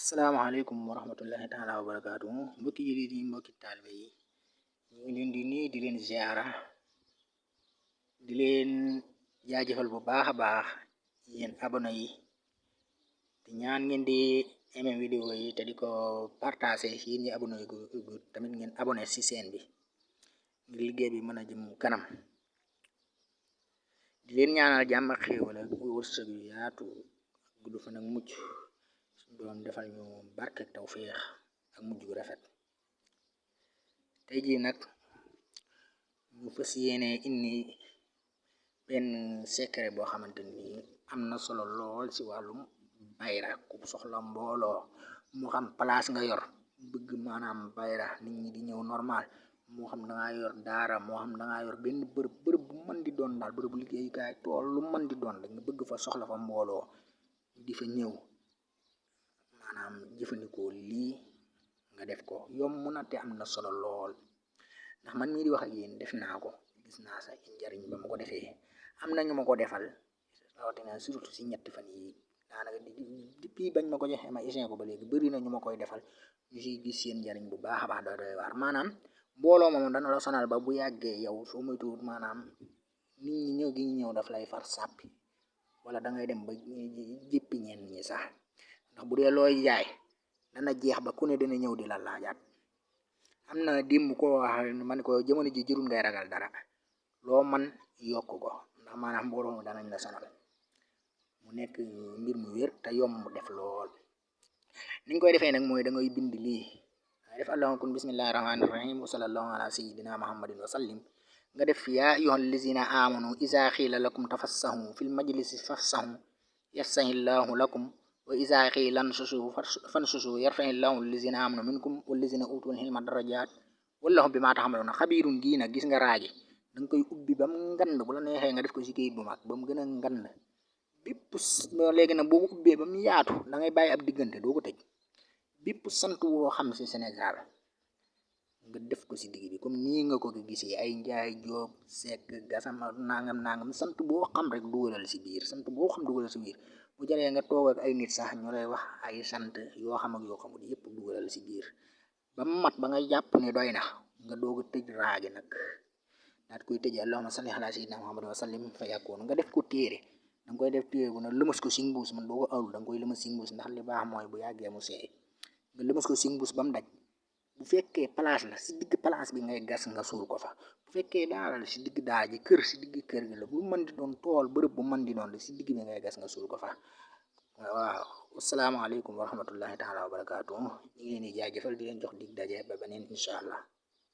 Assalamualaikum warahmatullahi taala wabarakatuh. Mbokki jullit yi, mbokki taalibe yi, ñu ngi leen di nuyu di leen ziara di leen jaajëfal bu baax a baax yéen abonné yi te ñaan ngeen di aimé vidéo yi te di ko partagé yéen ñi abonné gu tamit ngeen abonné ci seen bi ngir liggéey bi mën a jëm kanam. Di leen ñaanal jàmm ak xéewal ak wërsëg yu yaatu gudd fan ak mucc doon defal ñu barke tawféex ak mujj gu rafet. Tey jii nag ñu fas yéene indi benn secret boo xamante ni am na solo lool ci wàllum bayra. Ku soxla mbooloo moo xam place nga yor bëgg maanaam bayra nit ñi di ñëw normal, moo xam da nga yor daara, moo xam da nga yor benn bërëb bu mën di doon daal, bërëbu liggéeyukaay, tool, lu mën di doon rek nga bëgg fa soxla fa mbooloo di fa ñëw, maanaam jëfandikoo lii nga def ko yomb na te am na solo lool. Ndax man mii di wax ak yéen def naa ko, gis naa sa njariñ ba ma ko defee. Am na ñu ma ko defal rawatina surtout si ñetti fan yi daanaka depuis bañ ma ko joxee ma essayé ko ba léegi bëri na ñu ma koy defal ñu siy gis seen njariñ bu baax a baax doy waar. Maanaam mbooloo moom dana la sonal ba bu yàggee yow soo moytuwul maanaam nit ñi ñëw gi ñu ñëw daf lay far sàppi, wala da ngay dem ba jéppi ñenn ñi sax. Ndax bu dee looy jaay dana jeex ba ku ne dana ñëw di la laajaat. am na dimb ko wax man ko jamono ji jërul ngay ragal dara, loo man yokk ko, ndax maanaam mbooloo danañ la sonal. mu nekk mbir mu wér te yomb def lool. niñ koy defee nag mooy da ngay bind lii, nga def allahumma kun bismillahi rahmani rahim wa sallallahu ala sayyidina muhammadin wa sallim, nga def yaa ayyuhal lazina amanu iza xiila lakum tafassahu fil majlisi fafsahu yafsahillahu lakum wa iza qiila anshushu fanshushu yarfa'illahu allazina amanu minkum wallazina utul ilma darajat wallahu bima ta'maluna xabiirun. gii nag gis nga raaji danga koy ubbi ba mu ngand, bu la neexee nga def ko ci kayit bu mag ba mu gën a ngand bépp. léegi nag boo ko ubbee ba mu yaatu da ngay bàyyi ab diggante doo ko tëj. bépp sant woo xam ci Sénégal nga def ko ci digg bi comme nii nga ko gisee ay Njaay, Joob, Sekk, Gasama, nangam sant boo xam rek dugalal ci biir, sant boo xam dugalal ci biir. bu jaree nga toog ak ay nit sax ñu lay wax ay sant yoo xam ak yoo xamul yépp dugalal ci biir ba mu mat ba nga jàpp ne doy na nga doog a tëj raagi nag daat koy tëj allahumma salli ala sayyidina muhammad wa sallim fa yakkoon. nga def ko téere, danga koy def téere bu na lëmas ko ci mbuus, man boo ko awul danga koy lëmas ci mbuus ndax li baax mooy bu yàggee mu seey. nga lëmas ko ci mbuus ba mu daj. bu fekkee place la ci digg place bi ngay gas nga suul ko fa. bu fekkee daara la ci digg daara ji, kër ci digg kër gi la, bu mën di doon tool, bërëb bu mën di doon la ci digg bi ngay gas nga suul ko fa. waaw, asalaamaaleykum wa rahmatullahi taala wa barakaatu. ñu ngi leen di jaajëfal di leen jox dig daje ba beneen incha allah.